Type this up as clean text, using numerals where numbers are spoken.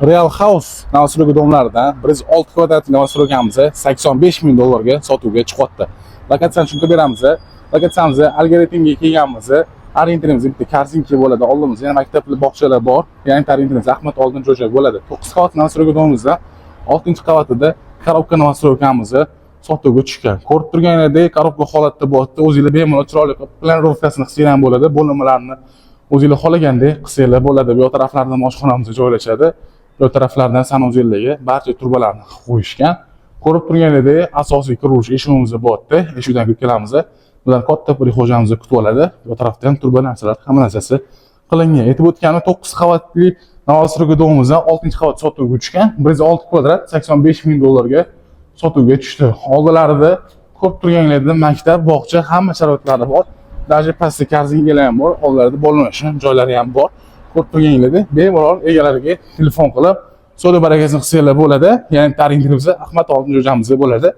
Real House novostroy domlaridan 106 kvadratli novostroykamizni $85,000 ga sotuvga chiqyapti. Lokatsiyani tushuntirib beramiz. Lokatsiyamizni algoritmga kelganmiz. Orientirimiz bitta Karzinki bo'ladi. Oldimizda yana maktabli bog'chalar bor. Ya'ni orientirimiz Ahmad Oldin joy bo'ladi. 9 qavat novostroy domimizda 6-qavatida korobka novostroykamizni sotuvga tushgan. Ko'rib turganingizdek, korobka holatda bo'lyapti. O'zingizlar bemalol chiroyli planirovkasini qilsangiz ham bo'ladi. Bo'linmalarni o'zingizlar xohlagandek qilsangiz bo'ladi. Bu taraflardan oshxonamiz joylashadi. Bu taraflardan sanuzellarga barcha turbalarni qo'yishgan. Ko'rib turganingizdek, asosiy qurilish eshigimiz bo'lyapti. Eshikdan kirib kelamiz. Bular katta bir xo'jamizni kutib oladi. Bu tarafda ham turba narsalar, hamma narsasi qilingan. Aytib o'tganim 9 qavatli novostroy domimizdan 6-qavat sotuvga tushgan. 106 kvadrat $85,000 ga sotuvga tushdi. Oldilarida ko'p turganlarda maktab, bog'cha, hamma sharoitlari bor. Даже pastda Karzinkalar ham bor. Oldilarida bo'linish joylari ham bor. Ko'p turganlarda bemalol egalariga telefon qilib, savdo barakasini qilsangiz bo'ladi. Ya'ni tariximizda Ahmad Oldin jo'jamizda bo'ladi.